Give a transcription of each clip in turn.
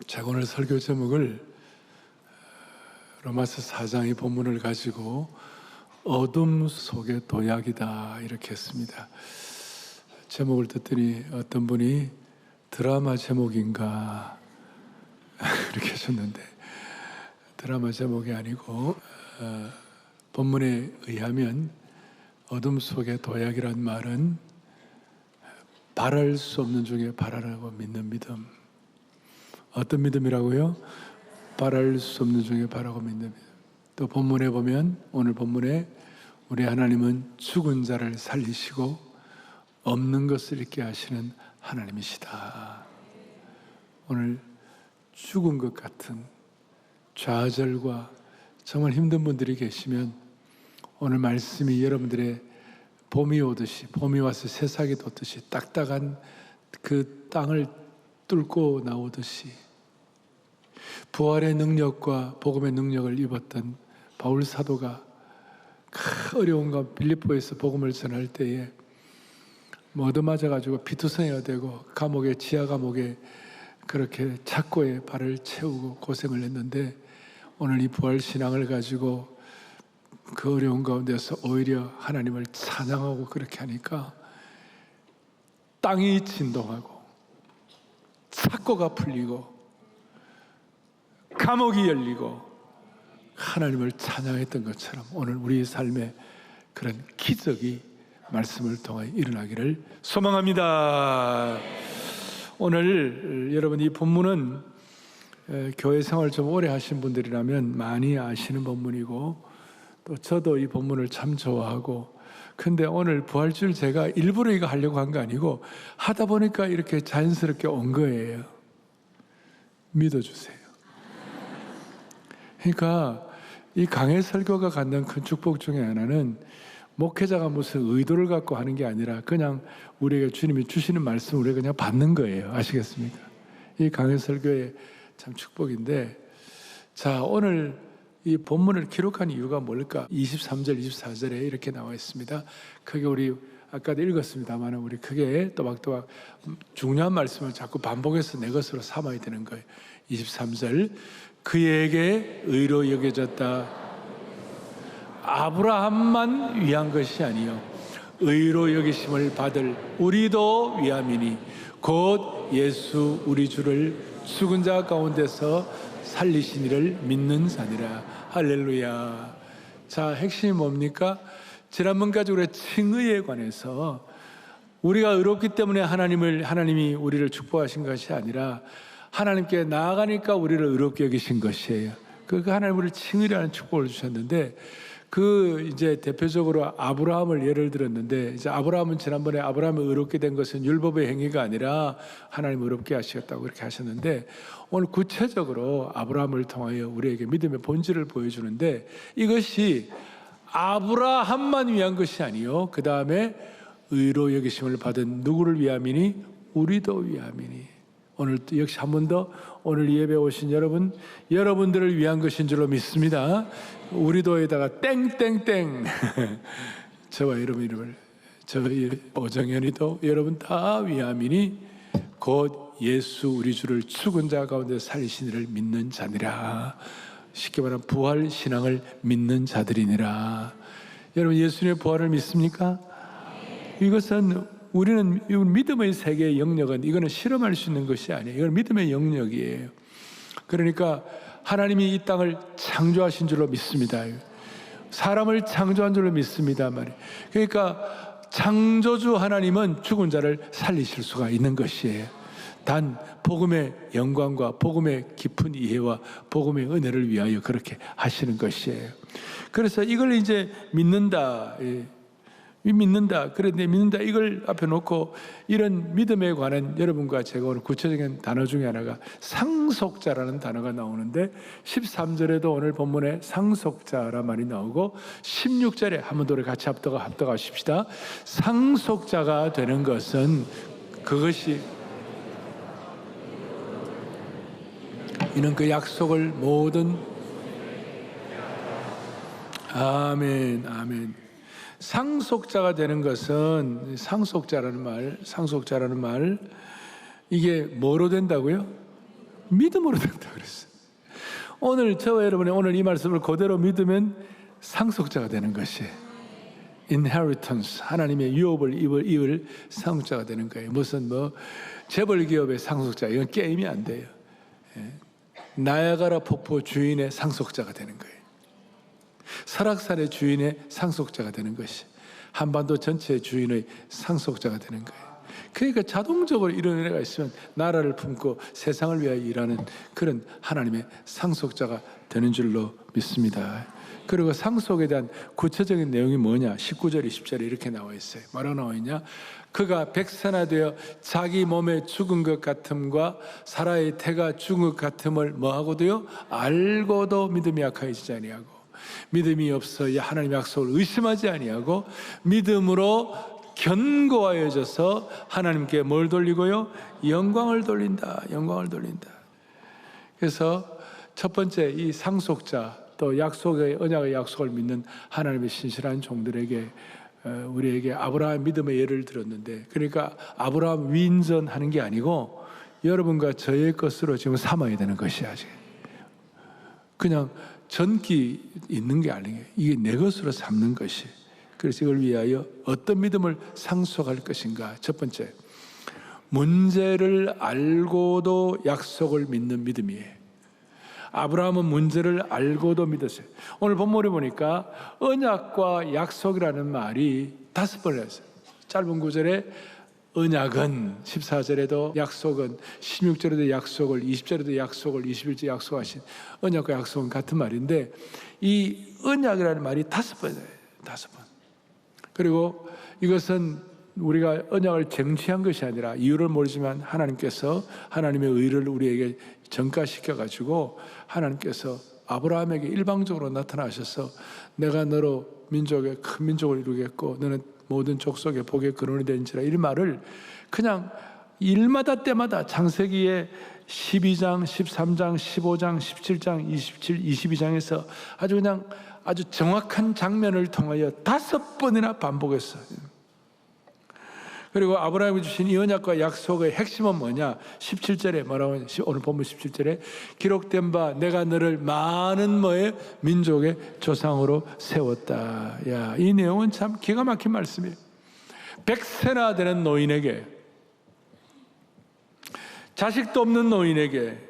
제가 오늘 설교 제목을 로마서 4장의 본문을 가지고 어둠 속의 도약이다 이렇게 했습니다. 제목을 듣더니 어떤 분이 드라마 제목인가 이렇게 하셨는데, 드라마 제목이 아니고 본문에 의하면 어둠 속의 도약이란 말은 바랄 수 없는 중에 바라라고 믿는 믿음. 어떤 믿음이라고요? 바랄 수 없는 중에 바라고 믿는 믿음. 또 본문에 보면, 오늘 본문에 우리 하나님은 죽은 자를 살리시고 없는 것을 있게 하시는 하나님이시다. 오늘 죽은 것 같은 좌절과 정말 힘든 분들이 계시면 오늘 말씀이 여러분들의 봄이 오듯이, 봄이 와서 새싹이 돋듯이 딱딱한 그 땅을 뚫고 나오듯이 부활의 능력과 복음의 능력을 입었던 바울 사도가 어려움과 빌립보에서 복음을 전할 때에 얻어맞아가지고 피투성이가 되고 감옥에, 지하 감옥에 그렇게 착고에 발을 채우고 고생을 했는데, 오늘 이 부활 신앙을 가지고 그 어려운 가운데서 오히려 하나님을 찬양하고 그렇게 하니까 땅이 진동하고 착고가 풀리고 감옥이 열리고 하나님을 찬양했던 것처럼 오늘 우리 삶에 그런 기적이 말씀을 통해 일어나기를 소망합니다. 오늘 여러분, 이 본문은 교회 생활 좀 오래 하신 분들이라면 많이 아시는 본문이고, 또 저도 이 본문을 참 좋아하고, 근데 오늘 부활주일 제가 일부러 이거 하려고 한 거 아니고 하다 보니까 이렇게 자연스럽게 온 거예요. 믿어주세요. 그러니까 이 강해 설교가 갖는 큰 축복 중에 하나는 목회자가 무슨 의도를 갖고 하는 게 아니라 그냥 우리에게 주님이 주시는 말씀을 우리가 그냥 받는 거예요. 아시겠습니까? 이 강해 설교의 참 축복인데, 자, 오늘 이 본문을 기록한 이유가 뭘까? 23절, 24절에 이렇게 나와 있습니다. 크게 우리 아까도 읽었습니다만 우리 크게 또박또박 중요한 말씀을 자꾸 반복해서 내 것으로 삼아야 되는 거예요. 23절, 그에게 의로 여겨졌다. 아브라함만 위한 것이 아니요 의로 여기심을 받을 우리도 위함이니 곧 예수 우리 주를 죽은 자 가운데서 살리신 이를 믿는 자니라. 할렐루야. 자, 핵심이 뭡니까? 지난번까지 우리가 칭의에 관해서 우리가 의롭기 때문에 하나님이 우리를 축복하신 것이 아니라 하나님께 나아가니까 우리를 의롭게 여기신 것이에요. 그 하나님 우리를 칭의라는 축복을 주셨는데, 이제 대표적으로 아브라함을 예를 들었는데, 이제 아브라함은 지난번에 아브라함이 의롭게 된 것은 율법의 행위가 아니라 하나님 의롭게 하셨다고 그렇게 하셨는데, 오늘 구체적으로 아브라함을 통하여 우리에게 믿음의 본질을 보여주는데, 이것이 아브라함만 위한 것이 아니요 그 다음에 의로 여기심을 받은 누구를 위함이니? 우리도 위함이니. 오늘 역시 한 번 더 오늘 예배 오신 여러분들을 위한 것인 줄로 믿습니다. 우리도에다가 땡땡땡 저와 여러분 이름을, 저희 오정현이도 여러분 다 위함이니 곧 예수 우리 주를 죽은 자 가운데 살리신 이를 믿는 자니라. 쉽게 말하면 부활 신앙을 믿는 자들이니라. 여러분, 예수님의 부활을 믿습니까? 이것은 우리는 믿음의 세계의 영역은 이거는 실험할 수 있는 것이 아니에요. 이건 믿음의 영역이에요. 그러니까 하나님이 이 땅을 창조하신 줄로 믿습니다. 사람을 창조한 줄로 믿습니다. 그러니까 창조주 하나님은 죽은 자를 살리실 수가 있는 것이에요. 단 복음의 영광과 복음의 깊은 이해와 복음의 은혜를 위하여 그렇게 하시는 것이에요. 그래서 이걸 이제 믿는다. 그런데 믿는다 이걸 앞에 놓고 이런 믿음에 관한 여러분과 제가 오늘 구체적인 단어 중에 하나가 상속자라는 단어가 나오는데, 13절에도 오늘 본문에 상속자란 말이 나오고 16절에 한번 더 같이 합독하십시다. 상속자가 되는 것은 그것이 이는 그 약속을 모든 아멘. 상속자가 되는 것은 상속자라는 말 이게 뭐로 된다고요? 믿음으로 된다 그랬어요. 오늘 저와 여러분이 오늘 이 말씀을 그대로 믿으면 상속자가 되는 것이 inheritance, 하나님의 유업을 입을 상속자가 되는 거예요. 무슨 재벌 기업의 상속자, 이건 게임이 안 돼요. 나야가라 폭포 주인의 상속자가 되는 거예요. 설악산의 주인의 상속자가 되는 것이 한반도 전체의 주인의 상속자가 되는 거예요. 그러니까 자동적으로 이런 은혜가 있으면 나라를 품고 세상을 위하여 일하는 그런 하나님의 상속자가 되는 줄로 믿습니다. 그리고 상속에 대한 구체적인 내용이 뭐냐? 19절, 20절에 이렇게 나와 있어요. 뭐라고 나와 있냐? 그가 백선화되어 자기 몸에 죽은 것 같음과 사라의 태가 죽은 것 같음을 뭐하고도요? 알고도 믿음이 약하여지지 아니하고, 믿음이 없어 하나님의 약속을 의심하지 아니하고 믿음으로 견고하여져서 하나님께 뭘 돌리고요? 영광을 돌린다. 영광을 돌린다. 그래서 첫 번째, 이 상속자, 또 약속의 언약의 약속을 믿는 하나님의 신실한 종들에게 우리에게 아브라함 믿음의 예를 들었는데, 그러니까 아브라함 윈전하는 게 아니고 여러분과 저의 것으로 지금 삼아야 되는 것이야. 그냥 전기 있는 게 아니에요. 이게 내 것으로 삼는 것이. 그래서 이걸 위하여 어떤 믿음을 상속할 것인가? 첫 번째, 문제를 알고도 약속을 믿는 믿음이에요. 아브라함은 문제를 알고도 믿었어요. 오늘 본문에 보니까 언약과 약속이라는 말이 5번 했어요. 짧은 구절에 언약은, 14절에도 약속은, 16절에도 약속을, 20절에도 약속을, 21절에 약속하신 언약과 약속은 같은 말인데, 이 언약이라는 말이 5번이에요. 5번. 그리고 이것은 우리가 언약을 쟁취한 것이 아니라, 이유를 모르지만 하나님께서 하나님의 의를 우리에게 전가시켜가지고 하나님께서 아브라함에게 일방적으로 나타나셔서 내가 너로 민족의 큰 민족을 이루겠고 너는 모든 족속의 복의 근원이 된지라, 이 말을 그냥 일마다 때마다 창세기의 12장, 13장, 15장, 17장, 27, 22장에서 아주 정확한 장면을 통하여 5번이나 반복했어요. 그리고 아브라함이 주신 이 언약과 약속의 핵심은 뭐냐? 17절에 뭐라고 하냐? 오늘 본문 17절에 기록된 바 내가 너를 많은 민족의 조상으로 세웠다. 야, 이 내용은 참 기가 막힌 말씀이에요. 백세나 되는 노인에게, 자식도 없는 노인에게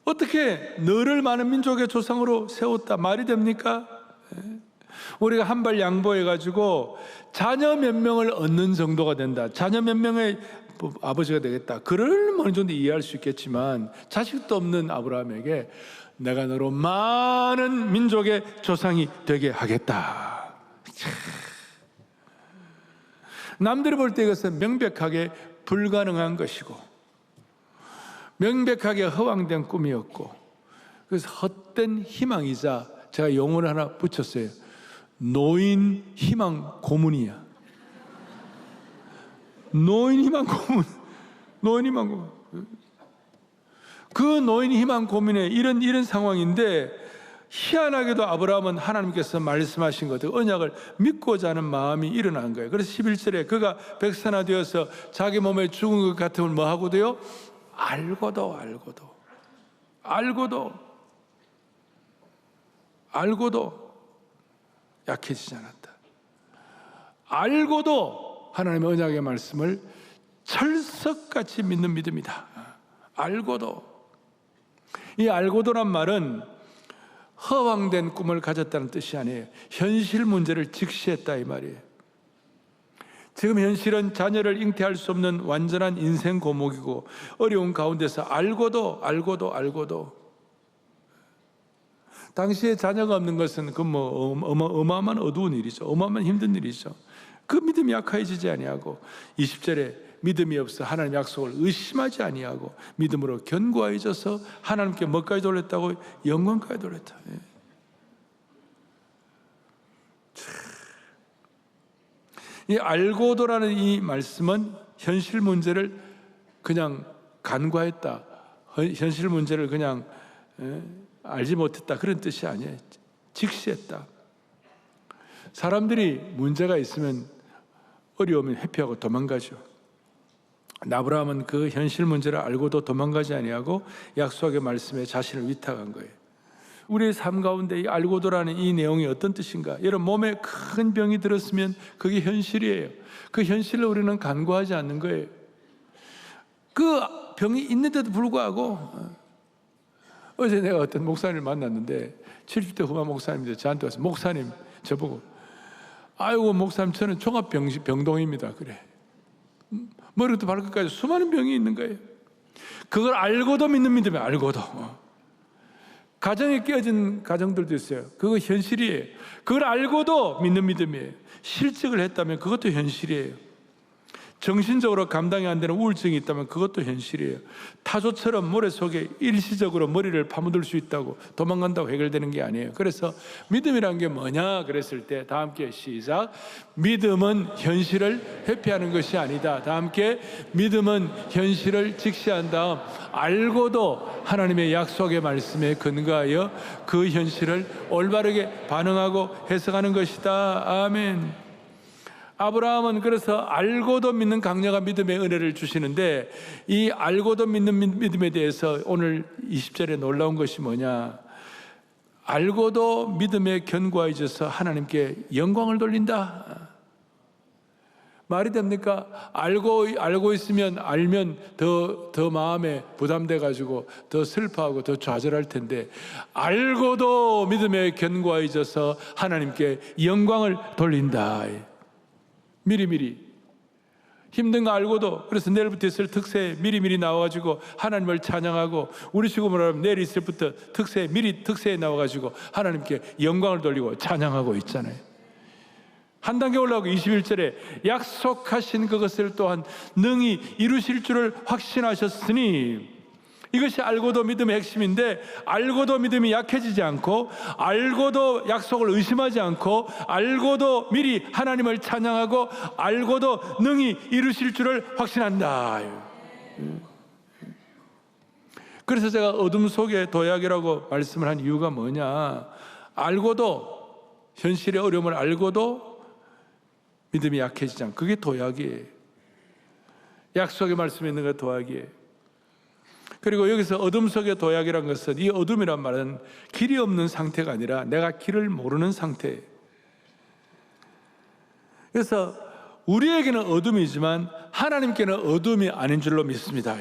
어떻게 너를 많은 민족의 조상으로 세웠다? 말이 됩니까? 우리가 한 발 양보해가지고 자녀 몇 명을 얻는 정도가 된다, 자녀 몇 명의 아버지가 되겠다, 그럴 어느 정도 이해할 수 있겠지만, 자식도 없는 아브라함에게 내가 너로 많은 민족의 조상이 되게 하겠다. 남들이 볼 때 이것은 명백하게 불가능한 것이고 명백하게 허황된 꿈이었고, 그래서 헛된 희망이자, 제가 용어를 하나 붙였어요. 노인 희망 고문이야. 노인 희망 고문. 노인 희망 고문. 그 노인 희망 고문의 이런 상황인데, 희한하게도 아브라함은 하나님께서 말씀하신 것들, 언약을 믿고자 하는 마음이 일어난 거예요. 그래서 11절에 그가 백선화되어서 자기 몸에 죽은 것 같음을 뭐하고 돼요? 알고도 약해지지 않았다. 알고도 하나님의 언약의 말씀을 철석같이 믿는 믿음이다. 알고도. 이 알고도란 말은 허황된 꿈을 가졌다는 뜻이 아니에요. 현실 문제를 직시했다 이 말이에요. 지금 현실은 자녀를 잉태할 수 없는 완전한 인생 고목이고, 어려운 가운데서 알고도 당시에 자녀가 없는 것은 어마어마한 어두운 일이죠. 어마어마한 힘든 일이죠. 그 믿음이 약해지지 아니하고, 20절에 믿음이 없어 하나님 약속을 의심하지 아니하고 믿음으로 견고해져서 하나님께 뭐까지 돌렸다고? 영광까지 돌렸다. 이 알고도라는 이 말씀은 현실 문제를 그냥 간과했다, 현실 문제를 그냥 알지 못했다, 그런 뜻이 아니에요. 직시했다. 사람들이 문제가 있으면, 어려우면 회피하고 도망가죠. 아브라함은 그 현실 문제를 알고도 도망가지 아니하고 약속의 말씀에 자신을 위탁한 거예요. 우리의 삶 가운데 이 알고도라는 이 내용이 어떤 뜻인가? 여러분, 몸에 큰 병이 들었으면 그게 현실이에요. 그 현실을 우리는 간과하지 않는 거예요. 그 병이 있는데도 불구하고, 어제 내가 어떤 목사님을 만났는데 70대 후반 목사님인데 저한테 와서, 목사님, 저보고, 아이고 목사님, 저는 종합병동입니다. 그래. 머리부터 발끝까지 수많은 병이 있는 거예요. 그걸 알고도 믿는 믿음이에요. 알고도. 가정에 깨어진 가정들도 있어요. 그거 현실이에요. 그걸 알고도 믿는 믿음이에요. 실직을 했다면 그것도 현실이에요. 정신적으로 감당이 안 되는 우울증이 있다면 그것도 현실이에요. 타조처럼 모래 속에 일시적으로 머리를 파묻을 수 있다고 도망간다고 해결되는 게 아니에요. 그래서 믿음이란 게 뭐냐 그랬을 때 다 함께 시작. 믿음은 현실을 회피하는 것이 아니다. 다 함께 믿음은 현실을 직시한 다음 알고도 하나님의 약속의 말씀에 근거하여 그 현실을 올바르게 반응하고 해석하는 것이다. 아멘. 아브라함은 그래서 알고도 믿는 강력한 믿음의 은혜를 주시는데, 이 알고도 믿는 믿음에 대해서 오늘 20절에 놀라운 것이 뭐냐? 알고도 믿음의 견고에 있어서 하나님께 영광을 돌린다. 말이 됩니까? 알고 있으면, 알면 더 마음에 부담돼 가지고 더 슬퍼하고 더 좌절할 텐데, 알고도 믿음의 견고에 있어서 하나님께 영광을 돌린다. 미리미리 힘든 거 알고도, 그래서 내일부터 있을 특세에 미리미리 나와가지고 하나님을 찬양하고, 우리 식으로 말하면 내일 있을부터 특세에 미리 특세에 나와가지고 하나님께 영광을 돌리고 찬양하고 있잖아요. 한 단계 올라가고 21절에 약속하신 그것을 또한 능히 이루실 줄을 확신하셨으니, 이것이 알고도 믿음의 핵심인데, 알고도 믿음이 약해지지 않고, 알고도 약속을 의심하지 않고, 알고도 미리 하나님을 찬양하고, 알고도 능히 이루실 줄을 확신한다. 그래서 제가 어둠 속의 도약이라고 말씀을 한 이유가 뭐냐? 알고도, 현실의 어려움을 알고도 믿음이 약해지지 않고, 그게 도약이에요. 약속의 말씀에 있는 게 도약이에요. 그리고 여기서 어둠 속의 도약이란 것은, 이 어둠이란 말은 길이 없는 상태가 아니라 내가 길을 모르는 상태예요. 그래서 우리에게는 어둠이지만 하나님께는 어둠이 아닌 줄로 믿습니다.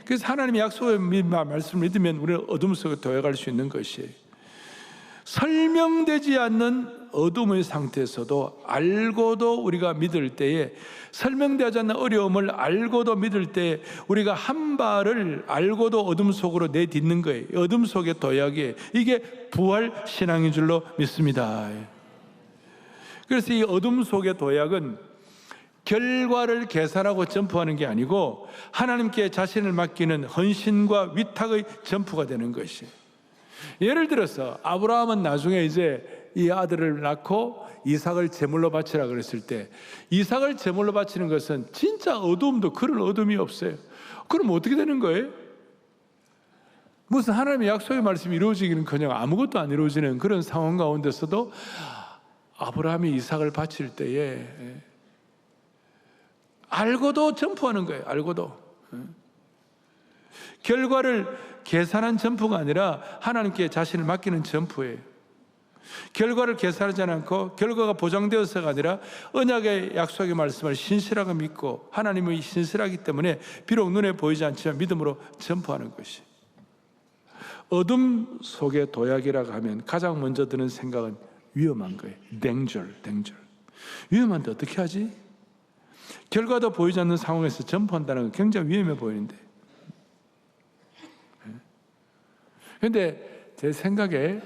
그래서 하나님의 약속의 말씀을 믿으면 우리는 어둠 속에 도약할 수 있는 것이에요. 설명되지 않는 어둠의 상태에서도 알고도 우리가 믿을 때에, 설명되지 않는 어려움을 알고도 믿을 때 우리가 한 발을 알고도 어둠 속으로 내딛는 거예요. 어둠 속의 도약이에요. 이게 부활 신앙인 줄로 믿습니다. 그래서 이 어둠 속의 도약은 결과를 계산하고 점프하는 게 아니고 하나님께 자신을 맡기는 헌신과 위탁의 점프가 되는 것이에요. 예를 들어서 아브라함은 나중에 이제 이 아들을 낳고 이삭을 제물로 바치라 그랬을 때, 이삭을 제물로 바치는 것은 진짜 어두움도 그런 어둠이 없어요. 그럼 어떻게 되는 거예요? 무슨 하나님의 약속의 말씀이 이루어지기는커녕 아무것도 안 이루어지는 그런 상황 가운데서도 아브라함이 이삭을 바칠 때에 알고도 점프하는 거예요. 알고도. 결과를 계산한 점프가 아니라 하나님께 자신을 맡기는 점프예요. 결과를 계산하지 않고 결과가 보장되어서가 아니라 언약의 약속의 말씀을 신실하게 믿고 하나님의 신실하기 때문에 비록 눈에 보이지 않지만 믿음으로 점프하는 것이. 어둠 속의 도약이라고 하면 가장 먼저 드는 생각은 위험한 거예요. danger. 위험한데 어떻게 하지? 결과도 보이지 않는 상황에서 점프한다는 건 굉장히 위험해 보이는데, 그런데 제 생각에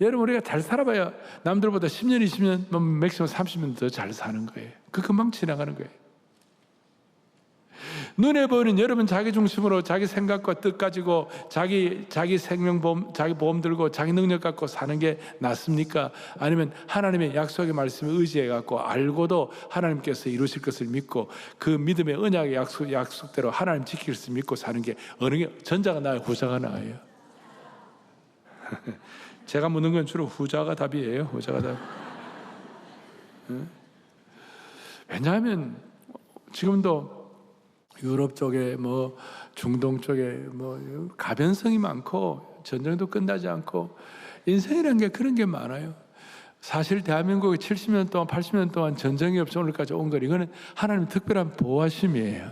여러분, 우리가 잘 살아봐야 남들보다 10년, 20년, 맥시멈 30년 더 잘 사는 거예요. 그 금방 지나가는 거예요. 눈에 보이는 여러분 자기 중심으로 자기 생각과 뜻 가지고 자기 생명보험, 자기 보험 들고 자기 능력 갖고 사는 게 낫습니까? 아니면 하나님의 약속의 말씀에 의지해 갖고 알고도 하나님께서 이루실 것을 믿고 그 믿음의 언약의 약속대로 하나님 지킬 것을 믿고 사는 게 어느 게 전자가 나아요, 후자가 나아요? 제가 묻는 건 주로 후자가 답이에요. 후자가 답. 왜냐하면 지금도 유럽 쪽에 뭐 중동 쪽에 뭐 가변성이 많고 전쟁도 끝나지 않고 인생이라는 게 그런 게 많아요. 사실 대한민국이 70년 동안 80년 동안 전쟁이 없이 오늘까지 온 것, 이거는 하나님 특별한 보호하심이에요.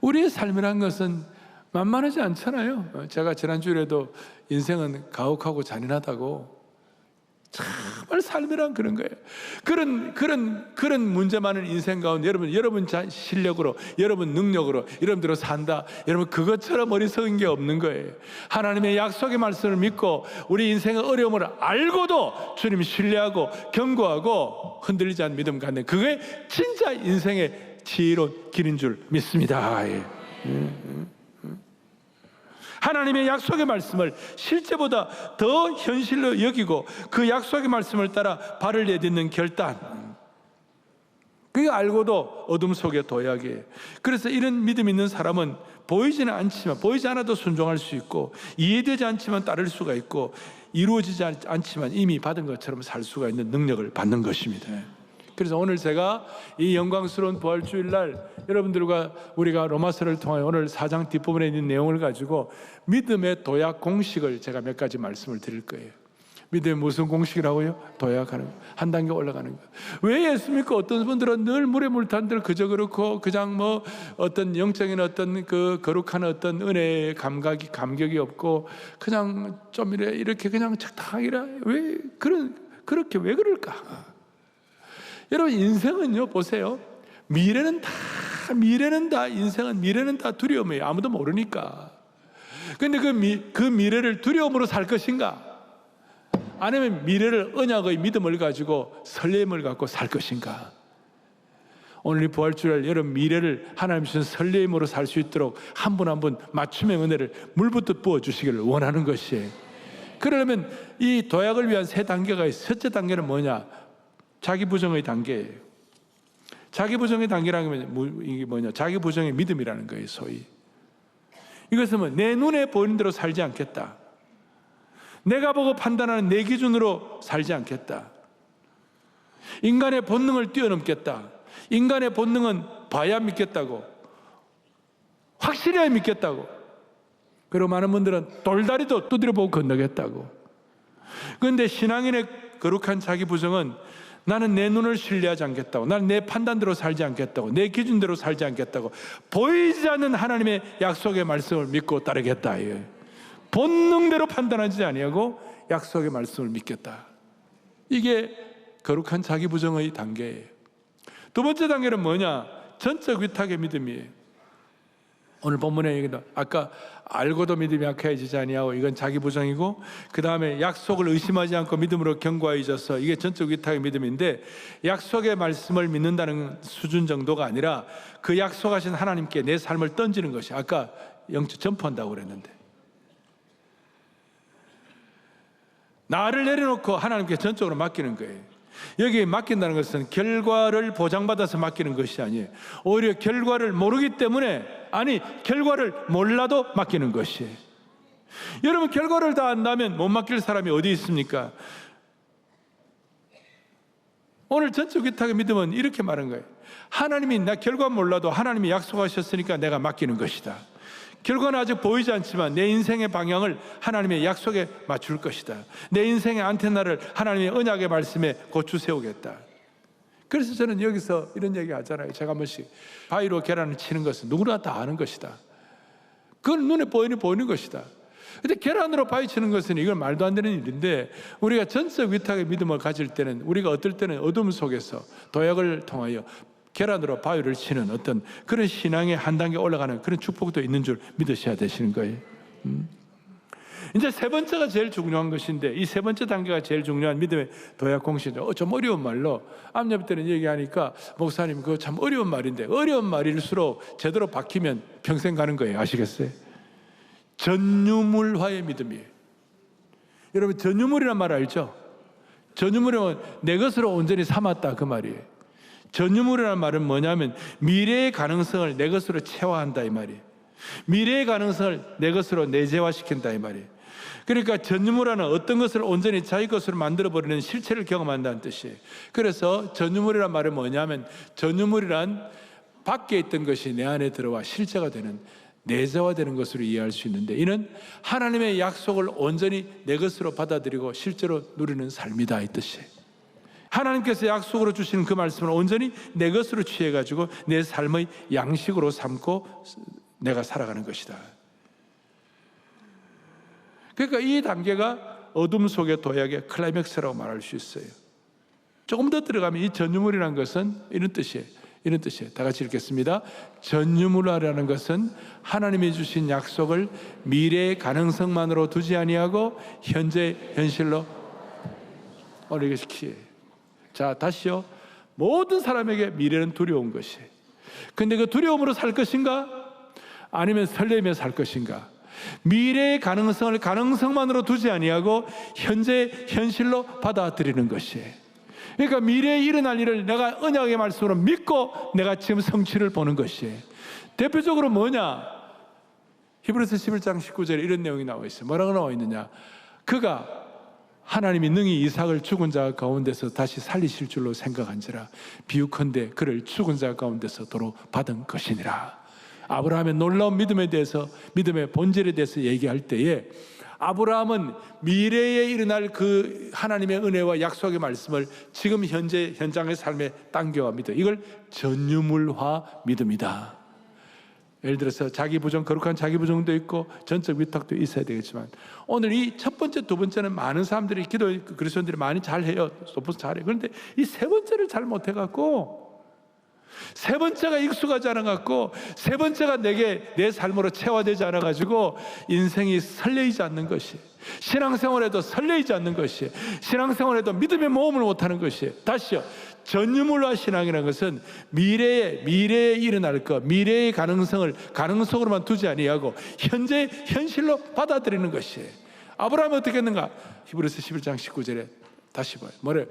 우리의 삶이란 것은 만만하지 않잖아요. 제가 지난주에도 인생은 가혹하고 잔인하다고, 정말 삶이란 그런 거예요. 그런 문제 많은 인생 가운데 여러분 실력으로, 여러분 능력으로 여러분들로 산다. 여러분 그것처럼 어리석은 게 없는 거예요. 하나님의 약속의 말씀을 믿고 우리 인생의 어려움을 알고도 주님 신뢰하고 경고하고 흔들리지 않는 믿음 갖는, 그게 진짜 인생의 지혜로운 길인 줄 믿습니다. 하나님의 약속의 말씀을 실제보다 더 현실로 여기고 그 약속의 말씀을 따라 발을 내딛는 결단, 그게 알고도 어둠 속에 도약이에요. 그래서 이런 믿음 있는 사람은 보이지는 않지만, 보이지 않아도 순종할 수 있고, 이해되지 않지만 따를 수가 있고, 이루어지지 않지만 이미 받은 것처럼 살 수가 있는 능력을 받는 것입니다. 그래서 오늘 제가 이 영광스러운 부활주일날 여러분들과 우리가 로마서를 통하여 오늘 4장 뒷부분에 있는 내용을 가지고 믿음의 도약 공식을 제가 몇 가지 말씀을 드릴 거예요. 믿음의 무슨 공식이라고요? 도약하는 거, 한 단계 올라가는 거. 왜 예수입니까? 어떤 분들은 늘 물에 물탄들 그저 그렇고 그냥 뭐 어떤 영적인 어떤 그 거룩한 어떤 은혜의 감격이 없고 그냥 좀 이렇게 그냥 적당하기라, 왜 그렇게 왜 그럴까? 여러분 인생은요, 보세요. 미래는 다 인생은 미래는 다 두려움이에요. 아무도 모르니까. 근데 그 미래를 두려움으로 살 것인가? 아니면 미래를 언약의 믿음을 가지고 설렘을 갖고 살 것인가? 오늘 이 부활주일 여러분 미래를 하나님 주신 설렘으로 살 수 있도록 한 분 한 분 맞춤의 은혜를 물붓듯 부어주시기를 원하는 것이에요. 그러려면 이 도약을 위한 세 단계가 있어요. 첫째 단계는 뭐냐? 자기 부정의 단계예요. 자기 부정의 단계라는 게 뭐냐? 자기 부정의 믿음이라는 거예요, 소위. 이것은 뭐 내 눈에 보이는 대로 살지 않겠다. 내가 보고 판단하는 내 기준으로 살지 않겠다. 인간의 본능을 뛰어넘겠다. 인간의 본능은 봐야 믿겠다고, 확실해야 믿겠다고. 그리고 많은 분들은 돌다리도 두드려보고 건너겠다고. 그런데 신앙인의 거룩한 자기 부정은 나는 내 눈을 신뢰하지 않겠다고, 나는 내 판단대로 살지 않겠다고, 내 기준대로 살지 않겠다고, 보이지 않는 하나님의 약속의 말씀을 믿고 따르겠다. 본능대로 판단하지 아니하고 약속의 말씀을 믿겠다. 이게 거룩한 자기 부정의 단계예요. 두 번째 단계는 뭐냐? 전적 위탁의 믿음이에요. 오늘 본문에 얘기도 아까 알고도 믿음이 약해지지 아니하고, 이건 자기 부정이고, 그 다음에 약속을 의심하지 않고 믿음으로 견고하여 져서, 이게 전적 위탁의 믿음인데, 약속의 말씀을 믿는다는 수준 정도가 아니라 그 약속하신 하나님께 내 삶을 던지는 것이, 아까 영적 점프한다고 그랬는데, 나를 내려놓고 하나님께 전적으로 맡기는 거예요. 여기에 맡긴다는 것은 결과를 보장받아서 맡기는 것이 아니에요. 오히려 결과를 모르기 때문에, 아니 결과를 몰라도 맡기는 것이에요. 여러분 결과를 다 안다면 못 맡길 사람이 어디 있습니까? 오늘 전적 위탁의 믿음은 이렇게 말한 거예요. 하나님이 나 결과 몰라도 하나님이 약속하셨으니까 내가 맡기는 것이다. 결과는 아직 보이지 않지만 내 인생의 방향을 하나님의 약속에 맞출 것이다. 내 인생의 안테나를 하나님의 언약의 말씀에 고추 세우겠다. 그래서 저는 여기서 이런 얘기 하잖아요. 제가 한 번씩 바위로 계란을 치는 것은 누구나 다 아는 것이다. 그건 눈에 보이는 것이다. 근데 계란으로 바위 치는 것은 이건 말도 안 되는 일인데, 우리가 전적 위탁의 믿음을 가질 때는, 우리가 어떨 때는 어둠 속에서 도약을 통하여 계란으로 바위를 치는 어떤 그런 신앙의 한 단계 올라가는 그런 축복도 있는 줄 믿으셔야 되시는 거예요. 이제 세 번째가 제일 중요한 것인데, 이 세 번째 단계가 제일 중요한 믿음의 도약 공식인데, 좀 어려운 말로 암렵 때는 얘기하니까 목사님 그거 참 어려운 말인데, 어려운 말일수록 제대로 박히면 평생 가는 거예요. 아시겠어요? 전유물화의 믿음이에요. 여러분 전유물이란 말 알죠? 전유물이면 내 것으로 온전히 삼았다 그 말이에요. 전유물이라는 말은 뭐냐면 미래의 가능성을 내 것으로 체화한다 이 말이에요. 미래의 가능성을 내 것으로 내재화시킨다 이 말이에요. 그러니까 전유물화는 어떤 것을 온전히 자기 것으로 만들어버리는 실체를 경험한다는 뜻이에요. 그래서 전유물이라는 말은 뭐냐면, 전유물이란 밖에 있던 것이 내 안에 들어와 실제가 되는, 내재화되는 것으로 이해할 수 있는데, 이는 하나님의 약속을 온전히 내 것으로 받아들이고 실제로 누리는 삶이다, 이 뜻이에요. 하나님께서 약속으로 주시는 그 말씀을 온전히 내 것으로 취해가지고 내 삶의 양식으로 삼고 내가 살아가는 것이다. 그러니까 이 단계가 어둠 속의 도약의 클라이맥스라고 말할 수 있어요. 조금 더 들어가면 이 전유물이라는 것은 이런 뜻이에요. 이런 뜻이에요. 다 같이 읽겠습니다. 전유물이라는 것은 하나님이 주신 약속을 미래의 가능성만으로 두지 아니하고 현재 현실로 이것이 키예요. 자, 다시요. 모든 사람에게 미래는 두려운 것이에요. 근데 그 두려움으로 살 것인가? 아니면 설레며 살 것인가? 미래의 가능성을 가능성만으로 두지 아니하고 현재 현실로 받아들이는 것이에요. 그러니까 미래에 일어날 일을 내가 언약의 말씀으로 믿고 내가 지금 성취를 보는 것이에요. 대표적으로 뭐냐? 히브리서 11장 19절에 이런 내용이 나와 있어요. 뭐라고 나와 있느냐? 그가 하나님이 능히 이삭을 죽은 자 가운데서 다시 살리실 줄로 생각한지라 비유컨대 그를 죽은 자 가운데서 도로 받은 것이니라. 아브라함의 놀라운 믿음에 대해서, 믿음의 본질에 대해서 얘기할 때에 아브라함은 미래에 일어날 그 하나님의 은혜와 약속의 말씀을 지금 현재 현장의 삶에 당겨와 믿어. 이걸 전유물화 믿음이다. 예를 들어서 자기 부정, 거룩한 자기 부정도 있고 전적 위탁도 있어야 되겠지만, 오늘 이 첫 번째, 두 번째는 많은 사람들이, 기도 그리스도인들이 많이 잘해요. 소프트 잘해. 그런데 이 세 번째를 잘 못해갖고, 세 번째가 익숙하지 않아갖고, 세 번째가 내 삶으로 체화되지 않아가지고 인생이 설레이지 않는 것이, 신앙생활에도 설레이지 않는 것이, 신앙생활에도 믿음의 모험을 못하는 것이. 다시요. 전유물화 신앙이라는 것은 미래에 일어날 것, 미래의 가능성을 가능성으로만 두지 아니하고 현재 현실로 받아들이는 것이에요. 아브라함이 어떻게 했는가? 히브리서 11장 19절에 다시 봐요. 뭐래요?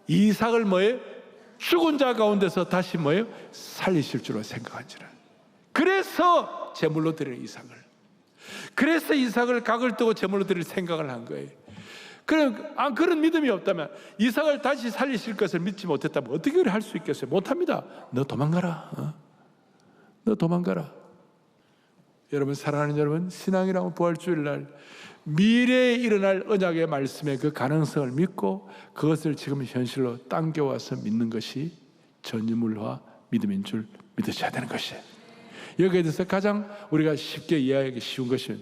이삭을 뭐예요? 죽은 자 가운데서 다시 뭐예요? 살리실 줄로 생각한지라. 그래서 제물로 드리는 이삭을, 그래서 이삭을 각을 뜨고 제물로 드릴 생각을 한 거예요. 그런 믿음이 없다면, 이삭을 다시 살리실 것을 믿지 못했다면 어떻게 할 수 있겠어요? 못합니다. 너 도망가라. 너 도망가라. 여러분, 사랑하는 여러분, 신앙이라고 부활주일날 미래에 일어날 언약의 말씀의 그 가능성을 믿고 그것을 지금 현실로 당겨와서 믿는 것이 전유물화 믿음인 줄 믿으셔야 되는 것이에요. 여기에 대해서 가장 우리가 쉽게 이해하기 쉬운 것은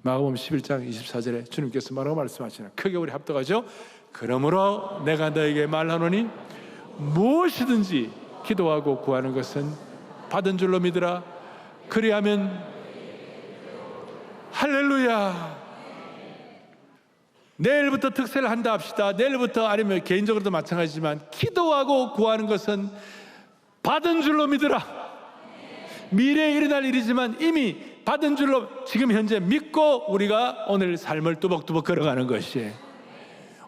마가복음 11장 24절에 주님께서 뭐라고 말씀하시나? 크게 우리 합독하죠. 그러므로 내가 너에게 말하노니 무엇이든지 기도하고 구하는 것은 받은 줄로 믿으라. 그리하면 할렐루야. 내일부터 특세를 한다 합시다. 내일부터, 아니면 개인적으로도 마찬가지지만, 기도하고 구하는 것은 받은 줄로 믿으라. 미래에 일어날 일이지만 이미 받은 줄로 지금 현재 믿고 우리가 오늘 삶을 뚜벅뚜벅 걸어가는 것이에요.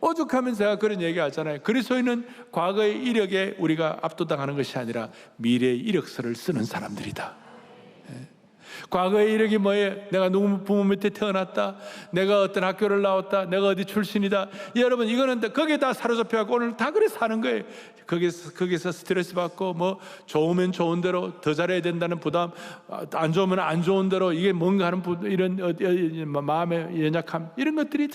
오죽하면 제가 그런 얘기 하잖아요. 그리스도인은 과거의 이력에 우리가 압도당하는 것이 아니라 미래의 이력서를 쓰는 사람들이다. 과거의 이력이 뭐예요? 내가 누구 부모 밑에 태어났다, 내가 어떤 학교를 나왔다, 내가 어디 출신이다. 여러분, 이거는 거기에 다 사로잡혀갖고 오늘 다 그래 사는 거예요. 거기서 스트레스 받고, 뭐 좋으면 좋은 대로 더 잘해야 된다는 부담, 안 좋으면 안 좋은 대로 이게 뭔가 하는 이런 마음의 연약함, 이런 것들이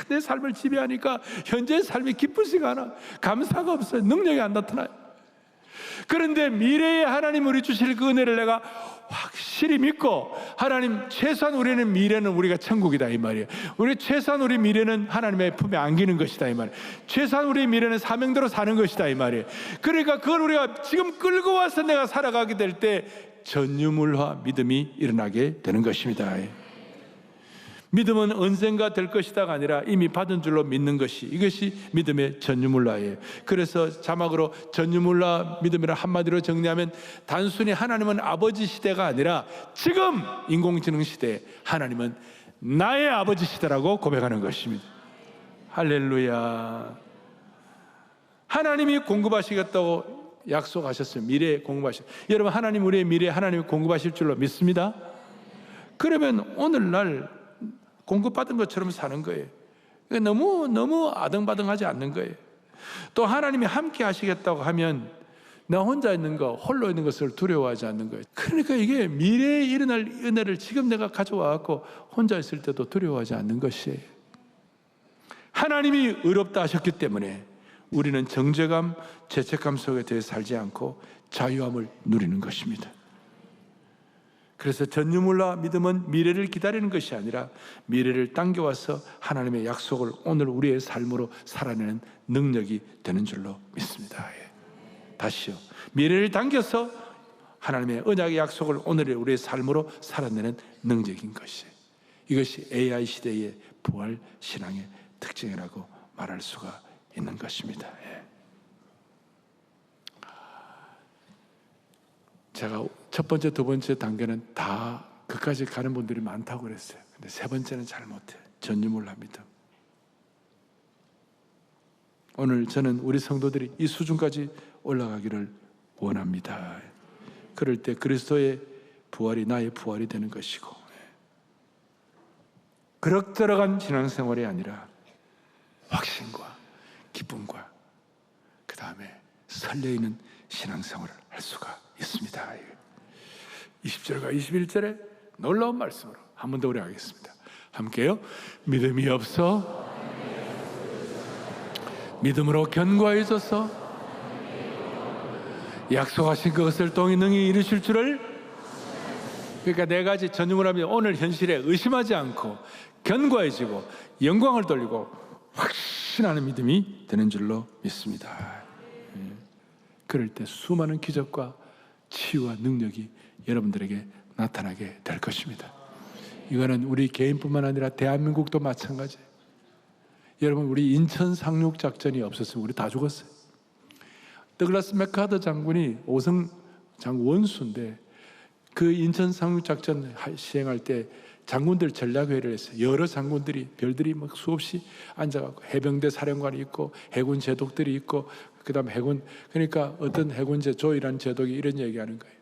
내 삶을 지배하니까 현재의 삶이 기쁘지가 않아. 감사가 없어요. 능력이 안 나타나요. 그런데 미래에 하나님 우리 주실 그 은혜를 내가 확실히 믿고, 하나님 최소한 우리는 미래는 우리가 천국이다 이 말이에요. 우리 최소한 우리 미래는 하나님의 품에 안기는 것이다 이 말이에요. 최소한 우리 미래는 사명대로 사는 것이다 이 말이에요. 그러니까 그걸 우리가 지금 끌고 와서 내가 살아가게 될 때 전유물화 믿음이 일어나게 되는 것입니다. 믿음은 언젠가 될 것이다가 아니라 이미 받은 줄로 믿는 것이, 이것이 믿음의 전유물화예요. 그래서 자막으로 전유물화 믿음이라 한마디로 정리하면, 단순히 하나님은 아버지 시대가 아니라 지금 인공지능 시대에 하나님은 나의 아버지 시대라고 고백하는 것입니다. 할렐루야. 하나님이 공급하시겠다고 약속하셨어요. 미래에 공급하실. 여러분, 하나님 우리의 미래에 하나님이 공급하실 줄로 믿습니다. 그러면 오늘날 공급받은 것처럼 사는 거예요. 너무 아등바등하지 않는 거예요. 또 하나님이 함께 하시겠다고 하면 나 혼자 있는 거, 홀로 있는 것을 두려워하지 않는 거예요. 그러니까 이게 미래에 일어날 은혜를 지금 내가 가져와갖고 혼자 있을 때도 두려워하지 않는 것이에요. 하나님이 의롭다 하셨기 때문에 우리는 정죄감, 죄책감 속에 대해 살지 않고 자유함을 누리는 것입니다. 그래서 전유물과 믿음은 미래를 기다리는 것이 아니라 미래를 당겨와서 하나님의 약속을 오늘 우리의 삶으로 살아내는 능력이 되는 줄로 믿습니다. 다시요. 미래를 당겨서 하나님의 언약의 약속을 오늘의 우리의 삶으로 살아내는 능력인 것이에요. 이것이 AI 시대의 부활 신앙의 특징이라고 말할 수가 있는 것입니다. 제가 첫 번째, 두 번째 단계는 다 그까지 가는 분들이 많다고 그랬어요. 근데 세 번째는 잘 못해요. 전유물과 믿음. 오늘 저는 우리 성도들이 이 수준까지 올라가기를 원합니다. 그럴 때 그리스도의 부활이 나의 부활이 되는 것이고, 그럭저럭한 신앙생활이 아니라 확신과 기쁨과 그 다음에 설레이는 신앙생활을 할 수가 있습니다. 20절과 21절에 놀라운 말씀으로 한 번 더 우리 하겠습니다. 함께요. 믿음이 없어 믿음으로 견고해져서 약속하신 그것을 동의능히 이루실 줄을. 그러니까 네 가지 전유물을 하면 오늘 현실에 의심하지 않고 견고해지고 영광을 돌리고 확신하는 믿음이 되는 줄로 믿습니다. 그럴 때 수많은 기적과 치유와 능력이 여러분들에게 나타나게 될 것입니다. 이거는 우리 개인뿐만 아니라 대한민국도 마찬가지예요. 여러분, 우리 인천 상륙 작전이 없었으면 우리 다 죽었어요. 더글라스 맥카더 장군이 오성 장군 원수인데 그 인천 상륙 작전 시행할 때 장군들 전략회의를 했어요. 여러 장군들이 별들이 막 수없이 앉아갖고 해병대 사령관이 있고 해군 제독들이 있고 그 다음에 해군, 그러니까 어떤 해군제 조이라는 제독이 이런 얘기하는 거예요.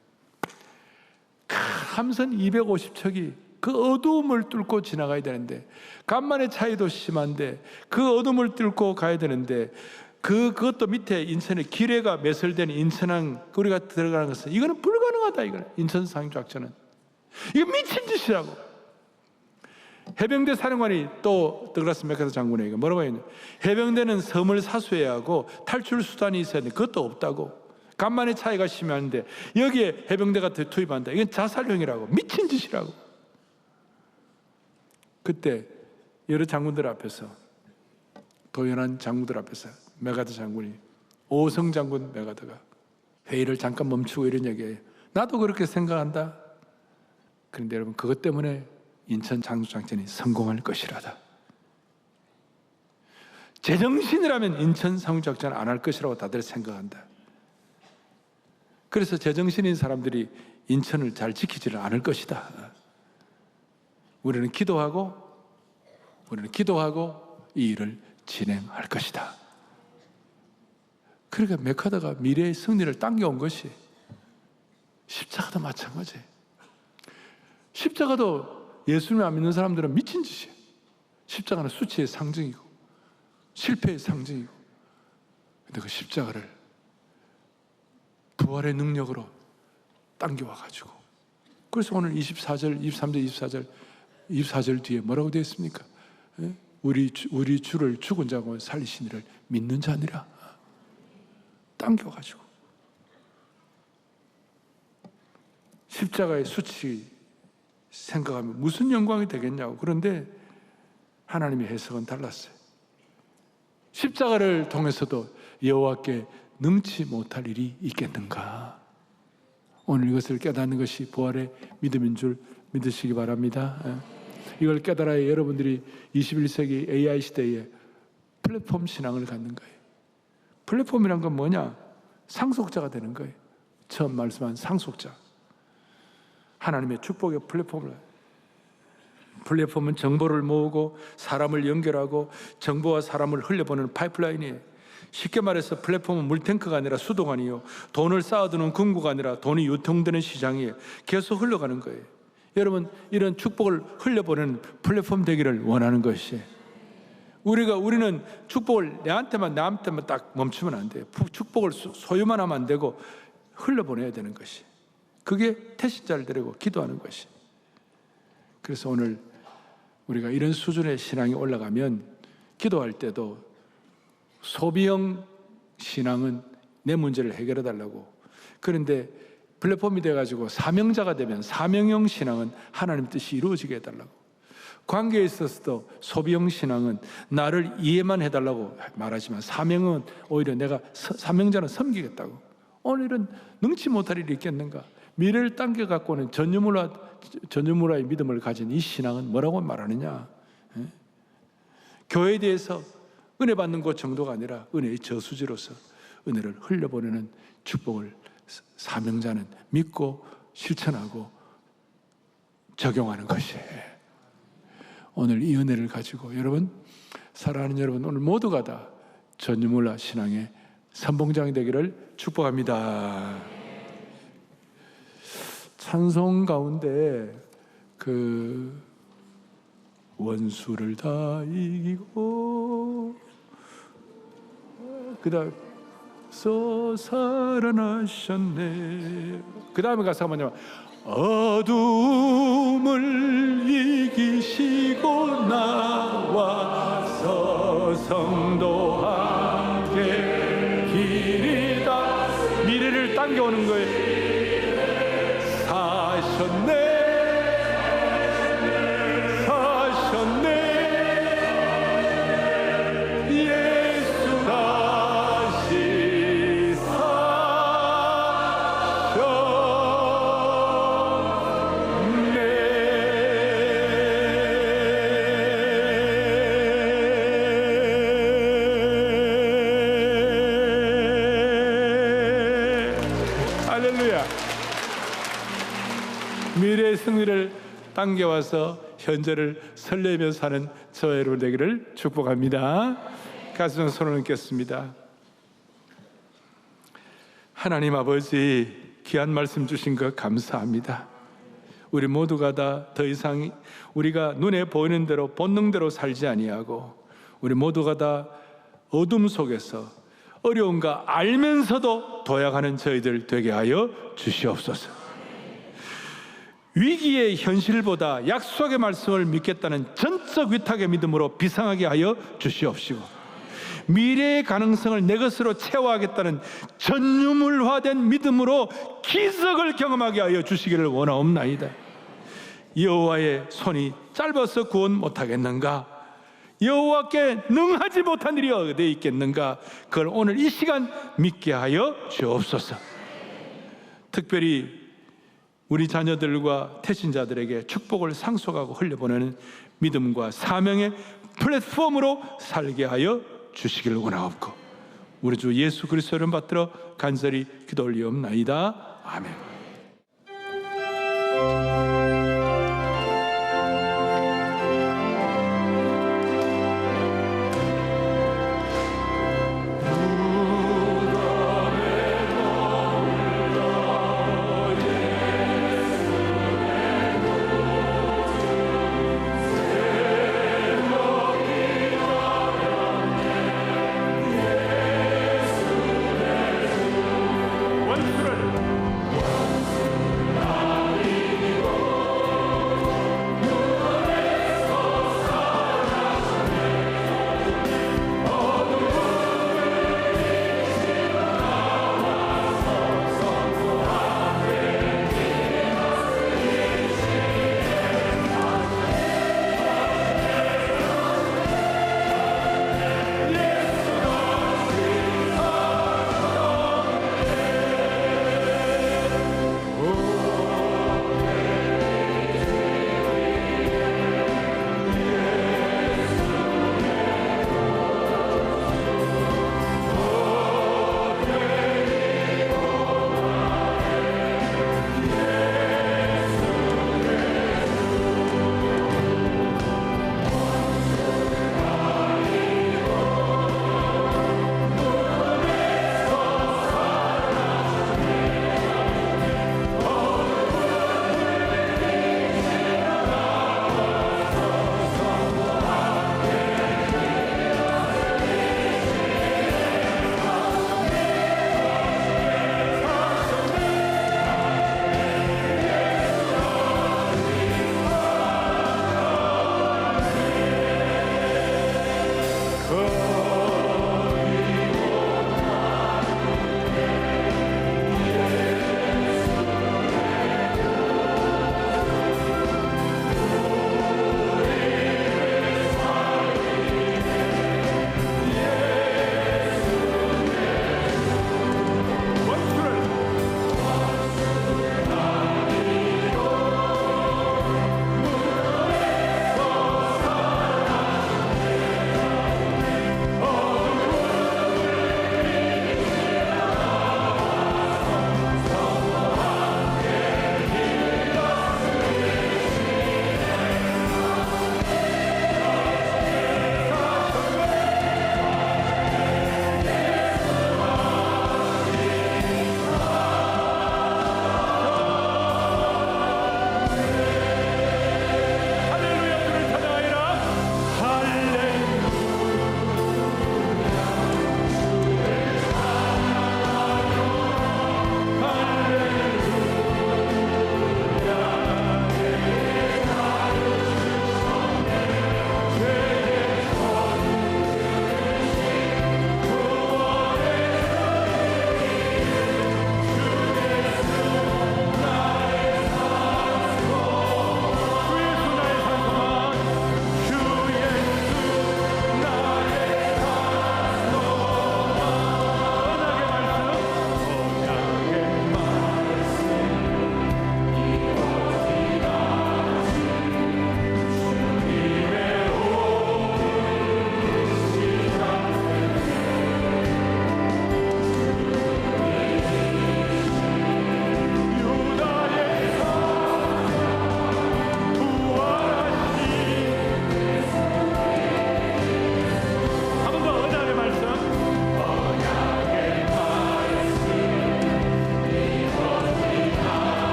함선 250척이 그 어두움을 뚫고 지나가야 되는데, 간만의 차이도 심한데 그 어둠을 뚫고 가야 되는데 그것도 밑에 인천에 기뢰가 매설된 인천항 우리가 들어가는 것은 이거는 불가능하다. 이거는 인천 상륙작전은 이거 미친 짓이라고. 해병대 사령관이 또 더글라스 맥카더 장군에게 뭐라고 했냐, 해병대는 섬을 사수해야 하고 탈출 수단이 있어야 되는데 그것도 없다고. 간만의 차이가 심한데 여기에 해병대가 투입한다. 이건 자살형이라고, 미친 짓이라고. 그때 여러 장군들 앞에서, 도연한 장군들 앞에서 메가더 장군이, 오성 장군 메가더가 회의를 잠깐 멈추고 이런 얘기해요. 나도 그렇게 생각한다. 그런데 여러분, 그것 때문에 인천 상륙작전이 성공할 것이라다. 제정신이라면 인천 상륙작전 안 할 것이라고 다들 생각한다. 그래서 제정신인 사람들이 인천을 잘 지키지를 않을 것이다. 우리는 기도하고 이 일을 진행할 것이다. 그러니까 맥카더가 미래의 승리를 당겨온 것이, 십자가도 마찬가지예요. 십자가도 예수님을 안 믿는 사람들은 미친 짓이에요. 십자가는 수치의 상징이고 실패의 상징이고, 근데 그 십자가를 부활의 능력으로 당겨와가지고, 그래서 오늘 24절, 23절, 24절 뒤에 뭐라고 되어 있습니까? 우리 주를 죽은 자고 살리신 이를 믿는 자니라. 당겨가지고 십자가의 수치 생각하면 무슨 영광이 되겠냐고. 그런데 하나님의 해석은 달랐어요. 십자가를 통해서도 여호와께 능치 못할 일이 있겠는가. 오늘 이것을 깨닫는 것이 부활의 믿음인 줄 믿으시기 바랍니다. 이걸 깨달아야 여러분들이 21세기 AI 시대에 플랫폼 신앙을 갖는 거예요. 플랫폼이란 건 뭐냐? 상속자가 되는 거예요. 처음 말씀한 상속자. 하나님의 축복의 플랫폼은 정보를 모으고 사람을 연결하고 정보와 사람을 흘려보내는 파이프라인이에요. 쉽게 말해서 플랫폼은 물탱크가 아니라 수도관이요, 돈을 쌓아두는 금고가 아니라 돈이 유통되는 시장이에요. 계속 흘러가는 거예요. 여러분, 이런 축복을 흘려보내는 플랫폼 되기를 원하는 것이에요. 우리는 축복을 나한테만 딱 멈추면 안 돼요. 축복을 소유만 하면 안 되고 흘려보내야 되는 것이, 그게 태신자를 데리고 기도하는 것이. 그래서 오늘 우리가 이런 수준의 신앙이 올라가면 기도할 때도 소비형 신앙은 내 문제를 해결해 달라고, 그런데 플랫폼이 돼가지고 사명자가 되면 사명형 신앙은 하나님 뜻이 이루어지게 해달라고, 관계에 있어서도 소비형 신앙은 나를 이해만 해달라고 말하지만 사명은 오히려 내가 사명자는 섬기겠다고. 오늘은 능치 못할 일이 있겠는가? 미래를 당겨갖고는 전유물화의 믿음을 가진 이 신앙은 뭐라고 말하느냐? 교회에 대해서 은혜 받는 것 정도가 아니라 은혜의 저수지로서 은혜를 흘려보내는 축복을 사명자는 믿고 실천하고 적용하는 것이에요. 오늘 이 은혜를 가지고 여러분, 사랑하는 여러분, 오늘 모두가 다 전유물화 신앙의 선봉장이 되기를 축복합니다. 찬송 가운데 원수를 다 이기고 그다음 살아나셨네. 그 다음에 가사가 뭐냐면 어둠을 이기시고 나와서 성도 함께 길이다. 미래를 당겨오는 거예요. 사셨네. 미래의 승리를 당겨와서 현재를 설레며 사는 저와 여러분 되기를 축복합니다. 가슴에 손을 얹겠습니다. 하나님 아버지, 귀한 말씀 주신 것 감사합니다. 우리 모두가 다 더 이상 우리가 눈에 보이는 대로 본능대로 살지 아니하고 우리 모두가 다 어둠 속에서 어려움과 알면서도 도약하는 저희들 되게 하여 주시옵소서. 위기의 현실보다 약속의 말씀을 믿겠다는 전적 위탁의 믿음으로 비상하게 하여 주시옵시고, 미래의 가능성을 내 것으로 채워하겠다는 전유물화된 믿음으로 기적을 경험하게 하여 주시기를 원하옵나이다. 여호와의 손이 짧아서 구원 못하겠는가? 여호와께 능하지 못한 일이 어디에 있겠는가? 그걸 오늘 이 시간 믿게 하여 주옵소서. 특별히 우리 자녀들과 태신자들에게 축복을 상속하고 흘려보내는 믿음과 사명의 플랫폼으로 살게 하여 주시기를 원하옵고, 우리 주 예수 그리스도를 받들어 간절히 기도 올리옵나이다. 아멘.